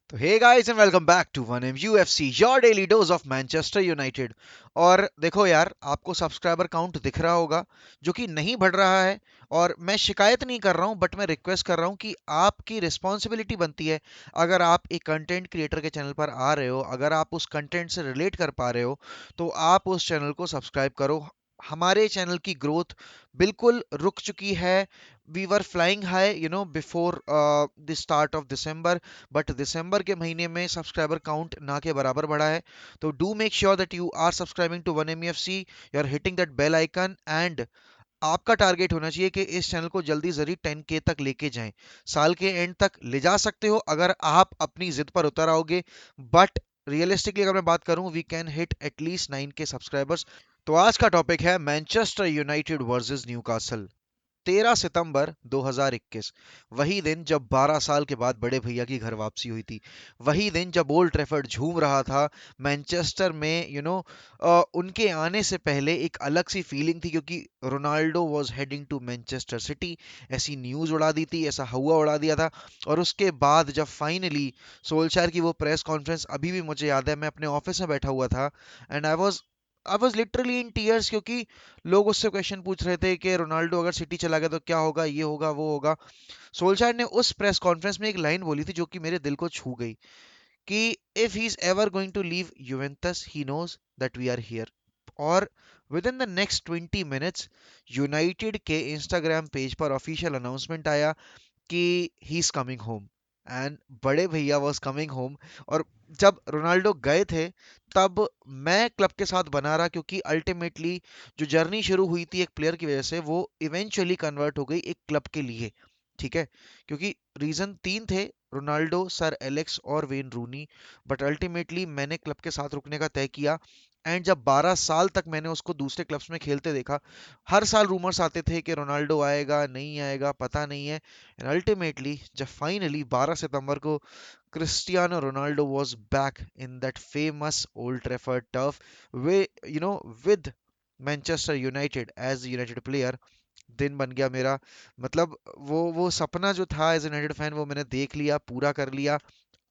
तो hey guys and welcome back to 1M UFC your daily dose of Manchester United. और देखो यार, आपको सब्सक्राइबर काउंट दिख रहा होगा जो कि नहीं बढ़ रहा है। और मैं शिकायत नहीं कर रहा हूं, बट मैं रिक्वेस्ट कर रहा हूं कि आपकी रिस्पॉन्सिबिलिटी बनती है। अगर आप एक कंटेंट क्रिएटर के चैनल पर आ रहे हो, अगर आप उस कंटेंट से रिलेट कर पा रहे हो, तो आप उस चैनल को सब्सक्राइब करो। हमारे चैनल की ग्रोथ बिल्कुल रुक चुकी है। We were flying high before the start of December, but दिसंबर के महीने में सब्सक्राइबर काउंट ना के बराबर बढ़ा है। तो do make sure that you are subscribing to 1MEFC, you are hitting that bell icon, and आपका टारगेट होना चाहिए कि इस चैनल को जल्दी जल्दी 10K तक लेके जाएं। साल के एंड तक ले जा सकते हो अगर आप अपनी जिद पर उतर आओगे, बट रियलिस्टिकली अगर मैं बात करूं, we can hit at least 9K subscribers. तो आज का टॉपिक है मैनचेस्टर यूनाइटेड वर्सेस न्यूकासल। 13 सितंबर 2021, वही दिन जब 12 साल के बाद बड़े भैया की घर वापसी हुई थी। वही दिन जब ओल्ड ट्रैफर्ड झूम रहा था। मैनचेस्टर में उनके आने से पहले एक अलग सी फीलिंग थी, क्योंकि Ronaldo was heading to Manchester City. ऐसी न्यूज़ उड़ा दी थी, ऐसा हवा उड़ा दिया था। और उसके बाद जब फाइनली सोल्शायर की वो प्रेस कॉन्फ्रेंस, अभी भी मुझे याद है, मैं अपने ऑफिस में बैठा हुआ था, and I was literally in tears, क्योंकि लोग उससे क्वेश्चन पूछ रहे थे कि रोनाल्डो अगर सिटी चला गया तो क्या होगा, ये होगा वो होगा। सोल्शायर ने उस प्रेस कॉन्फ्रेंस में एक लाइन बोली थी जो कि मेरे दिल को छू गई, कि if he is ever going to leave Juventus he knows that we are here. और within the next 20 minutes United के इंस्टाग्राम पेज पर ऑफिशियल अनाउंसमेंट आया कि he is coming home, and बड़े भैया वाज कमिंग होम। और जब Ronaldo गए थे, तब मैं क्लब के साथ बना रहा, क्योंकि अल्टीमेटली जो जर्नी शुरू हुई थी एक प्लेयर की वजह से, वो इवेंचुअली कन्वर्ट हो गई एक क्लब के लिए। ठीक है, क्योंकि रीजन तीन थे: रोनाल्डो, सर एलेक्स और वेन रूनी। बट अल्टीमेटली मैंने क्लब के साथ रुकने का तय किया। एंड जब 12 साल तक मैंने उसको दूसरे क्लब्स में खेलते देखा, हर साल रूमर्स आते थे कि रोनाल्डो आएगा नहीं आएगा, पता नहीं है। एंड अल्टीमेटली जब फाइनली 12 सितंबर को Cristiano Ronaldo was back in that famous Old Trafford turf, way with Manchester United as United player, दिन बन गया मेरा। मतलब वो सपना जो था एज यूनाइटेड फैन, वो मैंने देख लिया, पूरा कर लिया।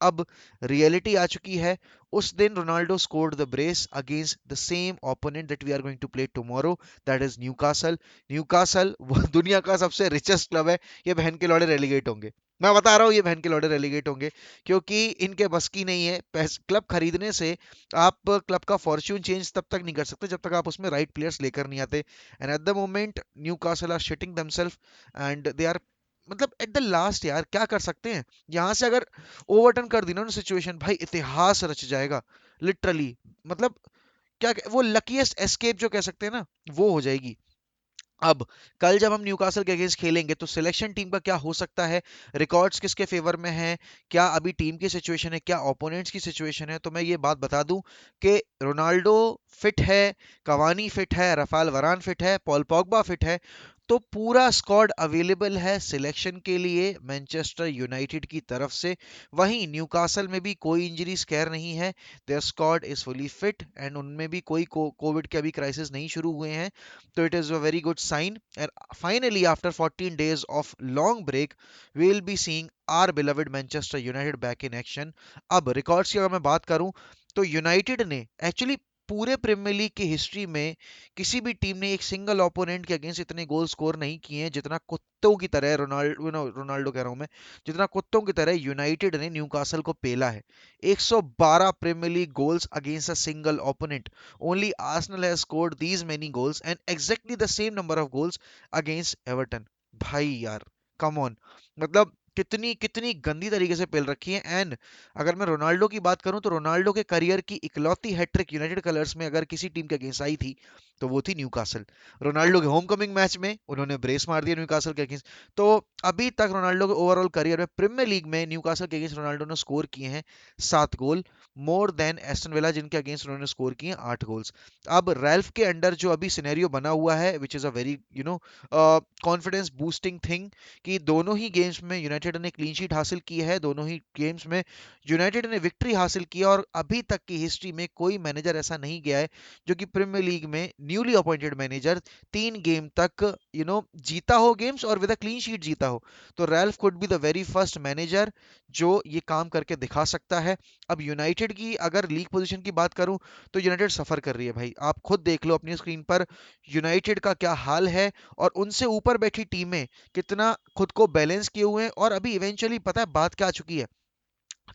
अब रियलिटी आ चुकी है। उस दिन Ronaldo scored the brace against the same opponent that we are going to play tomorrow, that is Newcastle. Newcastle वो दुनिया का सबसे रिचेस्ट क्लब है। ये बहन के लौड़े रेलीगेट होंगे। मैं बता रहा हूँ, ये बहन के लौड़े रेलीगेट होंगे, क्योंकि इनके बस की नहीं है। क्लब खरीदने से आप क्लब का फॉर्च्यून चेंज तब तक नहीं कर सकते जब तक आप उसमें राइट प्लेयर्स लेकर नहीं आते। And at the moment Newcastle are shitting themselves, and they are, मतलब एट द लास्ट यार क्या कर सकते हैं। यहाँ से अगर ओवरटर्न कर दी ना सिचुएशन, भाई इतिहास रच जाएगा लिटरली। मतलब वो लकीएस्ट एस्केप जो कह सकते हैं ना, वो हो जाएगी। अब कल जब हम न्यूकासल के अगेंस्ट खेलेंगे, तो सिलेक्शन टीम का क्या हो सकता है, रिकॉर्ड्स किसके फेवर में है, क्या अभी टीम की सिचुएशन है, क्या ओपोनेंट्स की सिचुएशन है। तो मैं ये बात बता दूं कि रोनाल्डो फिट है, कवानी फिट है, रफाल वरान फिट है, पॉल पॉगबा फिट है। तो पूरा स्क्वाड अवेलेबल है सिलेक्शन के लिए मैनचेस्टर यूनाइटेड की तरफ से। वहीं न्यूकासल में भी कोई इंजरी स्कैर नहीं है। Their squad is fully fit, and उनमें भी कोई कोविड के अभी क्राइसिस नहीं शुरू हुए हैं। So it is a very good sign. And finally, after 14 days of long break, we will be seeing our beloved Manchester United back in action. अब रिकॉर्ड्स की अगर मैं बात करूं, तो यूनाइटेड ने एक्चुअली पूरे प्रीमियर लीग की हिस्ट्री में किसी भी टीम ने एक सिंगल ओपोनेंट के अगेंस्ट इतने गोल स्कोर नहीं किए हैं जितना कुत्तों की तरह रोनाल्डो कह रहा हूं मैं, जितना कुत्तों की तरह यूनाइटेड ने न्यूकासल को पेला है। 112 Premier League goals against a single opponent. Only Arsenal has scored these many goals and exactly the same number of goals against Everton. भाई यार, कम ऑन। मतलब कितनी कितनी गंदी तरीके से पेल रखी है। एंड अगर मैं रोनाल्डो की बात करूं, तो रोनाल्डो के करियर की इकलौती हैट्रिक यूनाइटेड कलर्स में अगर किसी टीम के अगेंस्ट आई थी, तो वो थी न्यूकासल। रोनाल्डो के होम कमिंग मैच में उन्होंने ब्रेस मार दिया न्यूकासल के अगेंस्ट। तो अभी तक रोनाल्डो के ओवरऑल करियर में प्रीमियर लीग में न्यूकासल के अगेंस्ट रोनाल्डो ने स्कोर किए हैं 7 गोल, मोर देन एस्टन विला जिनके अगेंस्ट उन्होंने स्कोर किए 8 गोल्स। अब रैल्फ के अंडर जो अभी सिनेरियो बना हुआ है, विच is a very confidence boosting thing, कि दोनों ही गेम्स में यूनाइटेड ने क्लीन शीट हासिल की है, दोनों ही गेम्स में यूनाइटेड ने विक्ट्री हासिल की है। और अभी तक की हिस्ट्री में कोई मैनेजर ऐसा नहीं गया है जो कि प्रीमियर लीग में न्यूली अपॉइंटेड मैनेजर 3 गेम तक जीता हो गेम्स और विद अ क्लीन शीट जीता हो। तो Ralph could be the very first manager जो ये काम करके दिखा सकता है। अब यूनाइटेड की अगर लीग पोजीशन की बात करूं तो यूनाइटेड सफर कर रही है भाई, आप खुद देख लो अपनी स्क्रीन पर यूनाइटेड का क्या हाल है, और उनसे ऊपर बैठी टीमें कितना खुद को बैलेंस किए हुए हैं। और अभी इवेंचुअली पता है बात क्या आ चुकी है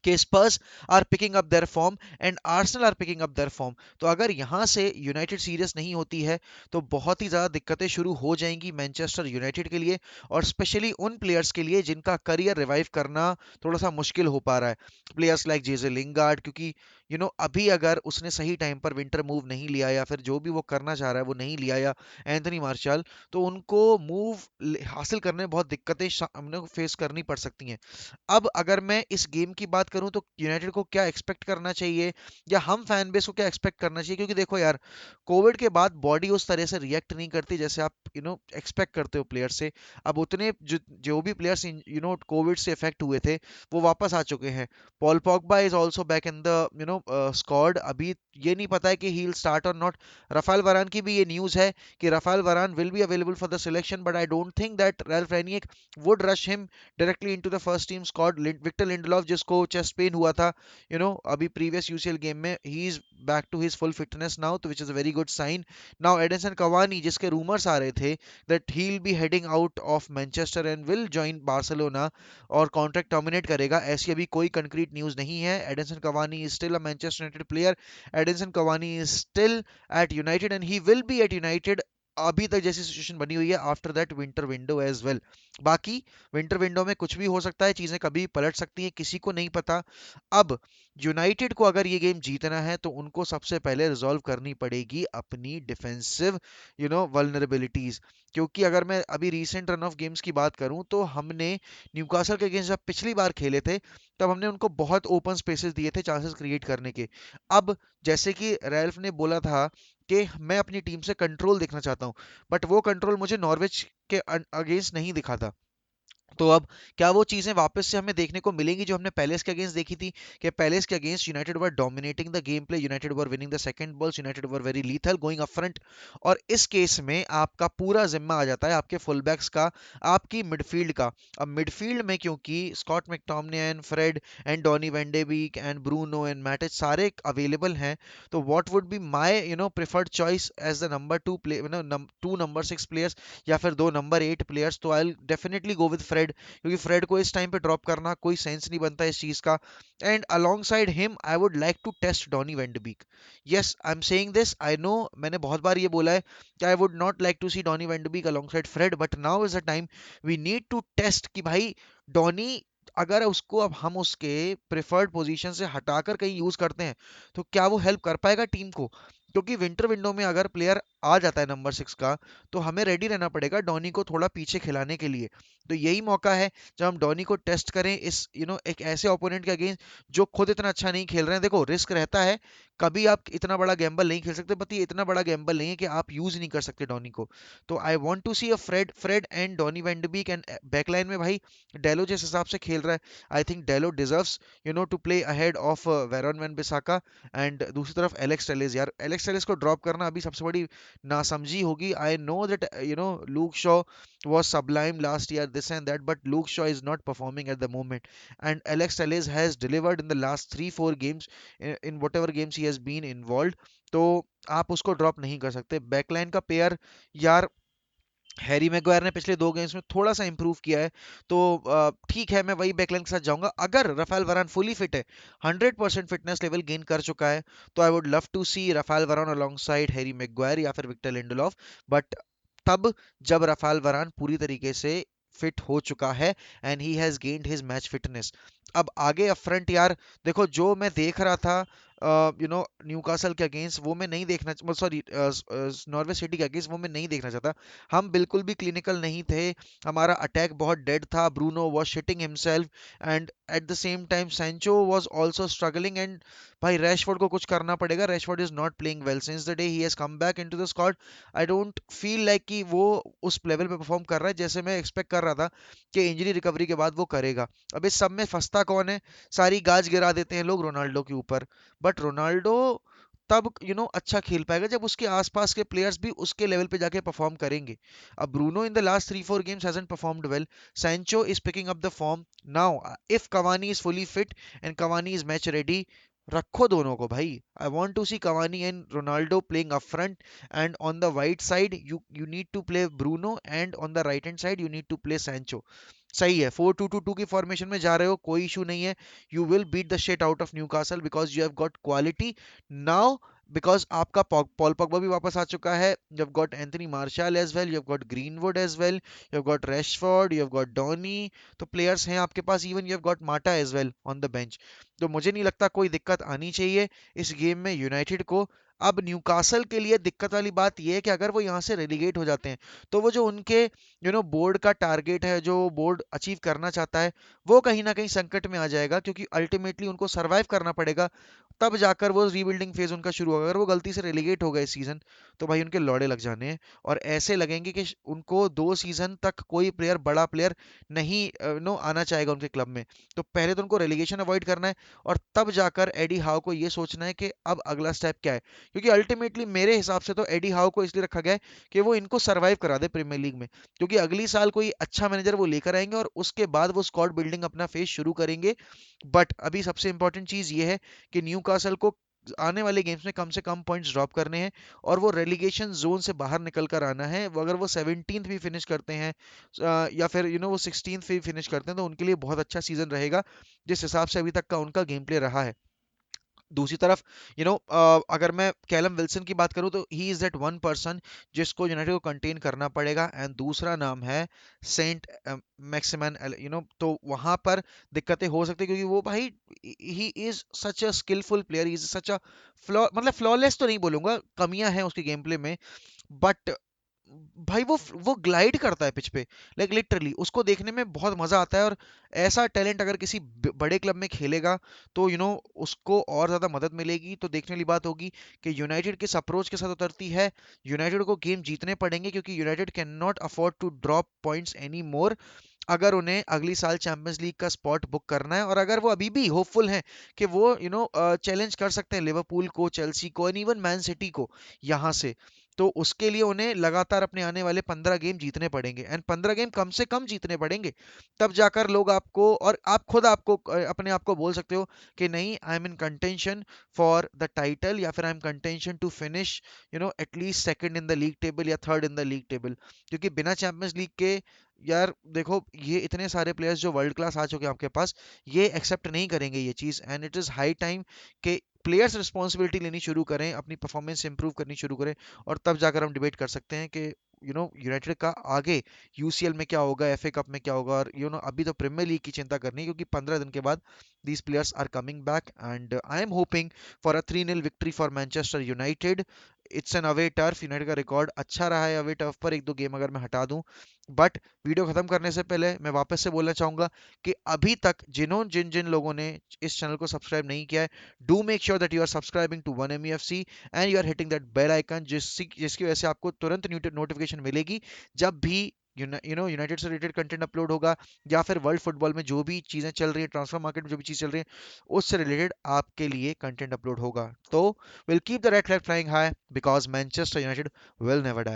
कि Spurs are picking up their form and Arsenal are picking up their form. तो अगर यहां से यूनाइटेड सीरियस नहीं होती है तो बहुत ही ज़्यादा दिक्कतें शुरू हो जाएंगी मैनचेस्टर यूनाइटेड के लिए, और स्पेशली उन प्लेयर्स के लिए जिनका करियर रिवाइव करना थोड़ा सा मुश्किल हो पा रहा है। प्लेयर्स लाइक जेजे लिंगार्ड, क्योंकि अभी अगर उसने सही टाइम पर विंटर मूव नहीं लिया या फिर जो भी वो करना चाह रहा है वो नहीं लिया, या एंथनी मार्शल, तो उनको मूव हासिल करने में बहुत दिक्कतें फेस करनी पड़ सकती हैं। अब अगर मैं इस गेम की बात करूं तो यूनाइटेड को क्या एक्सपेक्ट करना चाहिए, या हम फैन बेस को क्या एक्सपेक्ट करना चाहिए, क्योंकि देखो यार, कोविड के बाद बॉडी उस तरह से रिएक्ट नहीं करती जैसे आप एक्सपेक्ट करते हो प्लेयर से। अब उतने जो भी प्लेयर्स कोविड से इफेक्ट हुए थे वो वापस आ चुके हैं। Paul Pogba is also back in the squad. अभी ये नहीं पता है कि ही विल स्टार्ट और नॉट। राफेल वरान की भी ये न्यूज़ है कि Raphael Varane will be available for the selection, but I don't think that Ralf Rangnick would rush him directly into the first team squad. Victor Lindelof जिसको chest pain हुआ था अभी previous UCL game में, he is back to his full fitness now, तो which is a very good sign. Now Edinson Cavani, जिसके rumours आ रहे थे that he will be heading out of Manchester and will join Barcelona और contract terminate करेगा, ऐसी अभी कोई कंक्रीट न्यूज़ नहीं है। Edinson Cavani is still a Manchester United player. Edinson Cavani is still at United and he will be at United अभी तक जैसी सिचुएशन बनी हुई है after that winter window as well. बाकी विंटर विंडो में कुछ भी हो सकता है, चीजें कभी पलट सकती हैं, किसी को नहीं पता। अब यूनाइटेड को अगर ये गेम जीतना है तो उनको सबसे पहले रिजॉल्व करनी पड़ेगी अपनी डिफेंसिव वल्नरेबिलिटीज। क्योंकि अगर मैं अभी रीसेंट रन ऑफ गेम्स की बात करूं तो हमने न्यूकासल के अगेंस्ट जब पिछली बार खेले थे तब हमने उनको बहुत ओपन स्पेसेस दिए थे चांसेस क्रिएट करने के। अब जैसे कि रैल्फ ने बोला था कि मैं अपनी टीम से कंट्रोल देखना चाहता हूं, बट वो कंट्रोल मुझे नॉर्विच के अगेंस्ट नहीं दिखा था। तो अब क्या वो चीजें वापस से हमें देखने को मिलेंगी जो हमने पैलेस के अगेंस्ट देखी थी, कि पैलेस के against United were dominating the game play, United were winning the second balls, United were very lethal going up front. और इस केस में आपका पूरा जिम्मा आ जाता है आपके फुल बैक्स का, आपकी मिडफील्ड का। अब मिडफील्ड में क्योंकि Scott McTominay, Fred and Donny van de Beek and Bruno and Matic सारे अवेलेबल हैं, तो what would be my preferred choice as the number to play, two number 6 players या फिर दो नंबर 8 प्लेयर्स, तो I definitely go with Fred, क्योंकि Fred को इस टाइम पे ड्रॉप करना कोई सेंस नहीं बनता इस चीज का। And alongside him I would like to test Donny van de Beek. Yes, I am saying this, I know मैंने बहुत बार ये बोला है कि I would not like to see Donny van de Beek alongside Fred, but now is the time we need to test कि भाई Donny, अगर उसको अब हम उसके प्रेफर्ड पोजीशन से हटाकर कहीं यूज करते हैं तो क्या वो हेल्प कर पाएगा टीम को। क्योंकि विंटर विंडो में अगर प्लेयर आ जाता है नंबर 6 का तो हमें रेडी रहना पड़ेगा डॉनी को थोड़ा पीछे खिलाने के लिए। तो यही मौका है जब हम डॉनी को टेस्ट करें इस एक ऐसे ओपोनेंट के अगेंस्ट जो खुद इतना अच्छा नहीं खेल रहे हैं। देखो रिस्क रहता है, कभी आप इतना बड़ा गैम्बल नहीं खेल सकते, बट ये इतना बड़ा गैम्बल नहीं है कि आप यूज नहीं कर सकते डॉनी को। तो I want to see a Fred and Donny van de Beek, and backline में भाई डेलो जिस हिसाब से खेल रहा है, I think Dalot deserves to play ahead of Aaron Wan-Bissaka. And दूसरी तरफ एलेक्स टेलेस, यार एलेक्स टेलेस को ड्रॉप करना अभी सबसे बड़ी नासमझी होगी। I know that Luke Shaw was sublime last year, this and that, but Luke Shaw is not performing at the moment. And Alex Telles has delivered in the last 3-4 games, in whatever games he has been involved. तो आप उसको drop नहीं कर सकते। Backline का pair यार, Harry Maguire ने पिछले 2 गेम्स में थोड़ा सा इंप्रूव किया है, तो ठीक है, मैं वही बैकलाइन के साथ जाऊंगा। अगर राफेल वरान फुली फिट है, 100% फिटनेस लेवल गेन कर चुका है, तो I would love to see Raphael Varane alongside Harry Maguire या फिर विक्टर लिंडलॉफ। बट तब जब राफेल वरान पूरी तरीके से फिट हो चुका है and he has gained his match fitness. अब आगे अप फ्रंट यार, देखो जो मैं देख रहा था न्यूकासल के अगेंस्ट वो मैं नहीं देखना, सॉरी नॉर्वे सिटी के अगेंस्ट वो मैं नहीं देखना चाहता। हम बिल्कुल भी क्लिनिकल नहीं थे, हमारा अटैक बहुत डेड था, Bruno was shitting himself and at the same time Sancho was also struggling. And भाई रैशफोर्ड को कुछ करना पड़ेगा, Rashford is not playing well since the day he has come back into the squad. I don't feel like कि वो उस level पे perform कर रहा है जैसे मैं एक्सपेक्ट कर रहा था कि इंजरी रिकवरी के बाद वो करेगा। अब इस सब में फंसता कौन है, सारी गाज गिरा देते हैं लोग रोनाल्डो के ऊपर, बट रोनाल्डो तब अच्छा खेल पाएगा जब उसके आसपास के प्लेयर्स भी उसके लेवल पे जाके परफॉर्म करेंगे। अब Bruno in the last 3-4 games hasn't performed well. Sancho is picking up the form now. If Cavani is fully fit and Cavani is match ready, रखो दोनों को भाई। I want to see Cavani and Ronaldo playing up front, and on the wide side you need to play Bruno, and on the right hand side you need to play Sancho. सही है, 4-2-2-2 की formation में जा रहे हो, कोई issue नहीं है। You will beat the shit out of Newcastle because you have got quality now, because आपका पॉल पॉगबा भी वापस आ चुका है, you have got Anthony Martial as well, you have got Greenwood as well, you have got Rashford, you have got Donny. तो players हैं आपके पास, even you have got Mata as well on the bench. तो मुझे नहीं लगता कोई दिक्कत आनी चाहिए इस गेम में यूनाइटेड को। अब न्यूकासल के लिए दिक्कत वाली बात यह है कि अगर वो यहाँ से रेलीगेट हो जाते हैं, तो वो जो उनके बोर्ड का टारगेट है, जो बोर्ड अचीव करना चाहता है, वो कहीं ना कहीं संकट में आ जाएगा, क्योंकि अल्टीमेटली उनको सरवाइव करना पड़ेगा। तब जाकर वो रीबिल्डिंग फेज उनका शुरू होगा। अगर वो गलती से रेलीगेट हो गए इस सीजन, तो भाई उनके लौड़े लग जाने हैं, और ऐसे लगेंगे कि उनको 2 सीजन तक कोई प्लेयर, बड़ा प्लेयर नहीं आना चाहेगा उनके क्लब में। तो पहले तो उनको रेलीगेशन अवॉइड करना है, और तब जाकर एडी हाउ को ये सोचना है कि अब अगला स्टेप क्या है। क्योंकि अल्टीमेटली मेरे हिसाब से तो एडी हाउ को इसलिए रखा गया है कि वो इनको सरवाइव करा दे प्रीमियर लीग में, क्योंकि अगली साल कोई अच्छा मैनेजर वो लेकर आएंगे और उसके बाद वो स्क्वाड बिल्डिंग अपना फेज शुरू करेंगे। बट अभी सबसे इंपॉर्टेंट चीज ये है कि न्यूकासल को आने वाले गेम्स में कम से कम पॉइंट्स ड्रॉप करने हैं, और वो रेलीगेशन जोन से बाहर निकल कर आना है। अगर वो 17th भी फिनिश करते हैं, या फिर वो 16th भी फिनिश करते हैं, तो उनके लिए बहुत अच्छा सीजन रहेगा, जिस हिसाब से अभी तक का उनका गेम प्ले रहा है। दूसरी तरफ अगर मैं कैलम विल्सन की बात करूं, तो he is that one person जिसको यूनाइटेड को कंटेन करना पड़ेगा, एंड दूसरा नाम है सेंट मैक्सिमन। तो वहां पर दिक्कतें हो सकती है, क्योंकि वो भाई he is such a skilful player, he is such a मतलब फ्लॉलेस तो नहीं बोलूंगा, कमियां हैं उसके गेम प्ले में, बट भाई वो ग्लाइड करता है पिच पे, लाइक लिटरली उसको देखने में बहुत मजा आता है। और ऐसा टैलेंट अगर किसी बड़े क्लब में खेलेगा, तो उसको और ज्यादा मदद मिलेगी। तो देखने वाली बात होगी कि यूनाइटेड किस अप्रोच के साथ उतरती है। यूनाइटेड को गेम जीतने पड़ेंगे, क्योंकि United can not afford to drop points any more, अगर उन्हें अगली साल चैंपियंस लीग का स्पॉट बुक करना है, और अगर वो अभी भी होपफुल हैं कि वो चैलेंज कर सकते हैं लिवरपूल को, चेल्सी को, एंड इवन मैन सिटी को यहाँ से, तो उसके लिए उन्हें लगातार अपने आने वाले 15 गेम जीतने पड़ेंगे, एंड 15 गेम कम से कम जीतने पड़ेंगे। तब जाकर लोग आपको, और आप खुद आपको अपने आप को बोल सकते हो कि नहीं, I am in contention for the title, या फिर I am contention to finish at least second in the league table या third in the league table. क्योंकि बिना चैंपियंस लीग के, यार देखो, ये इतने सारे प्लेयर्स जो वर्ल्ड क्लास आ चुके हैं आपके पास, ये एक्सेप्ट नहीं करेंगे ये चीज़, and it is high time कि प्लेयर्स रिस्पॉन्सिबिलिटी लेनी शुरू करें, अपनी परफॉर्मेंस इंप्रूव करनी शुरू करें, और तब जाकर हम डिबेट कर सकते हैं कि यूनाइटेड का आगे यूसीएल में क्या होगा, एफए कप में क्या होगा, और अभी तो प्रीमियर लीग की चिंता करनी है, क्योंकि 15 दिन के बाद these players are coming back, and I am hoping for a 3-0 victory for Manchester United. It's an away turf, United का रिकॉर्ड अच्छा रहा है अवे टर्फ पर, 1-2 गेम अगर मैं हटा दूं। बट वीडियो खत्म करने से पहले मैं वापस से बोलना चाहूंगा कि अभी तक जिन जिन लोगों ने इस चैनल को सब्सक्राइब नहीं किया है, do make sure that you are subscribing to one MUFC, and you are hitting that bell icon, जिसकी वजह से आपको तुरंत नोटिफिकेशन मिलेगी जब भी यूनाइटेड से रिलेटेड कंटेंट अपलोड होगा, या फिर वर्ल्ड फुटबॉल में जो भी चीज़ें चल रही है, ट्रांसफर मार्केट में जो भी चीज़ चल रही है, उससे रिलेटेड आपके लिए कंटेंट अपलोड होगा। तो we'll keep the red flag flying high because Manchester United will never die.